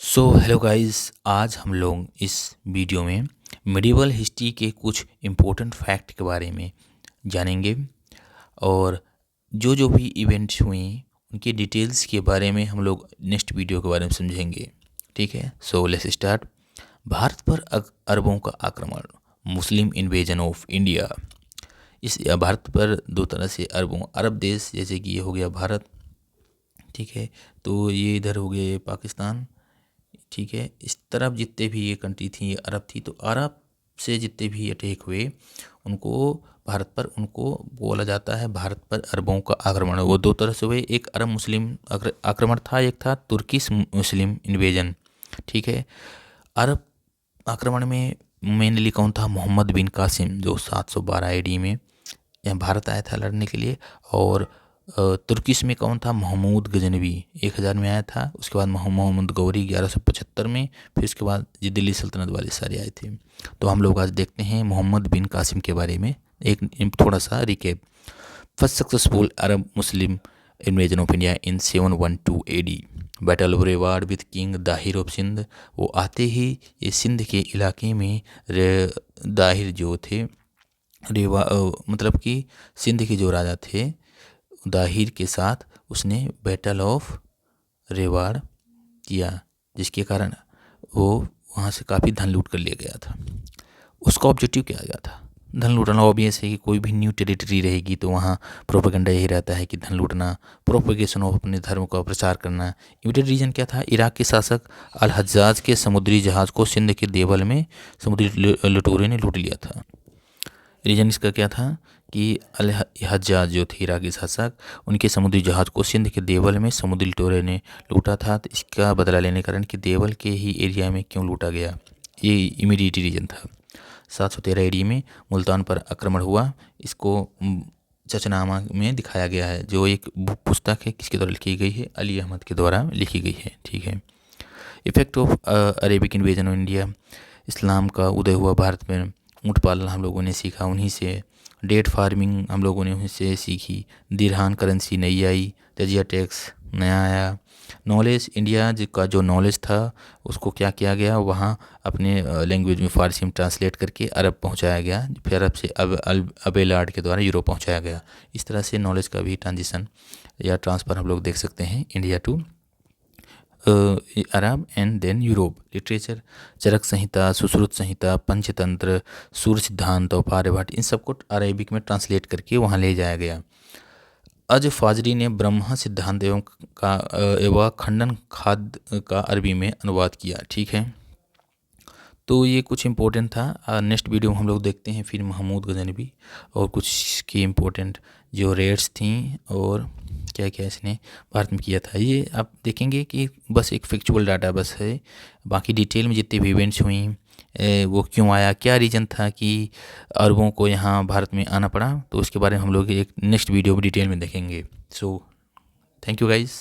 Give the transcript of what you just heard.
Hello guys, आज हम लोग इस वीडियो में मिडिवल हिस्ट्री के कुछ इम्पोर्टेंट फैक्ट के बारे में जानेंगे और जो जो भी इवेंट्स हुई उनकी डिटेल्स के बारे में हम लोग नेक्स्ट वीडियो के बारे में समझेंगे। ठीक है, सो लेट्स स्टार्ट। भारत पर अरबों का आक्रमण, मुस्लिम इन्वेजन ऑफ इंडिया। इस भारत पर दो तरह से अरब देश, जैसे कि ये हो गया भारत, ठीक है, तो ये इधर हो गया ये पाकिस्तान, ठीक है। इस तरफ जितने भी ये कंट्री थी ये अरब थी, तो अरब से जितने भी अटैक हुए उनको भारत पर, उनको बोला जाता है भारत पर अरबों का आक्रमण। वो दो तरह से हुए, एक अरब मुस्लिम आक्रमण था, एक था तुर्किश मुस्लिम इन्वेजन। ठीक है, अरब आक्रमण में मेनली कौन था? मोहम्मद बिन कासिम, जो 712 AD में यहाँ भारत आया था लड़ने के लिए। और तुर्किश में कौन था? महमूद गजनवी 1000 में आया था। उसके बाद मोहम्मद गौरी 1175 में। फिर उसके बाद ये दिल्ली सल्तनत वाले सारे आए थे। तो हम लोग आज देखते हैं मोहम्मद बिन कासिम के बारे में एक थोड़ा सा recap. First successful Arab Muslim invasion of India in 712 AD, battle of Rewar with king Dahir of Sindh. वो आते ही ये सिंध के इलाके में दाहिर जो थे, मतलब कि सिंध के जो राजा थे दाहिर के साथ उसने बैटल ऑफ रेवाड़ किया, जिसके कारण वो वहाँ से काफ़ी धन लूट कर ले गया था। उसका ऑब्जेक्टिव क्या गया था? धन लूटना। ऑब्वियस है कि कोई भी न्यू टेरिटरी रहेगी तो वहाँ प्रोपेगेंडा यही रहता है कि धन लूटना, प्रोपेगेशन ऑफ अपने धर्म का प्रचार करना। इमीडिएट रीजन क्या था? इराक के शासक अल हज्जाज के समुद्री जहाज़ को सिंध के देवल में समुद्री लुटेरों ने लूट लिया था। रीजन इसका क्या था कि अल हज्जाज जो थे इराकी शासक, उनके समुद्री जहाज को सिंध के देवल में समुद्री लुटेरों ने लूटा था। तो इसका बदला लेने के कारण कि देवल के ही एरिया में क्यों लूटा गया, ये इमीडिएट रीजन था। 713 AD में मुल्तान पर आक्रमण हुआ। इसको चचनामा में दिखाया गया है, जो एक पुस्तक है, किसके द्वारा लिखी गई है? अली अहमद के द्वारा लिखी गई है। ठीक है। Effect of Arabic invasion of India. इस्लाम का उदय हुआ भारत में, ऊँट पालना हम लोगों ने सीखा उन्हीं से। डेट फार्मिंग हम लोगों ने उन्हीं से सीखी। दिरहान करेंसी नई आई, जजिया टैक्स नया आया। नॉलेज, इंडिया का जो नॉलेज था उसको क्या किया गया, वहाँ अपने लैंग्वेज में फ़ारसी में ट्रांसलेट करके अरब पहुँचाया गया। फिर अरब से अबेलार्ड के द्वारा यूरोप पहुँचाया गया। इस तरह से नॉलेज का भी ट्रांजिशन या ट्रांसफ़र हम लोग देख सकते हैं India to Arab and then Europe. Literature, Charaka Samhita, Sushruta Samhita, Panchatantra, Surya Siddhanta और आर्यभट्ट, इन सबको अरेबिक में ट्रांसलेट करके वहाँ ले जाया गया। अज फाजरी ने ब्रह्म सिद्धांत एवं खंडन खाद का अरबी में अनुवाद किया। ठीक है, तो ये कुछ इम्पोर्टेंट था। नेक्स्ट वीडियो में हम लोग देखते हैं फिर महमूद गजनवी और कुछ की इम्पोर्टेंट जो रेड्स थी और क्या क्या इसने भारत में किया था। ये आप देखेंगे कि बस एक फैक्चुअल डाटा बस है, बाकी डिटेल में जितने भी इवेंट्स हुई वो क्यों आया, क्या रीज़न था कि अरबों को यहाँ भारत में आना पड़ा, तो उसके बारे में हम लोग एक नेक्स्ट वीडियो में डिटेल में देखेंगे। So thank you guys.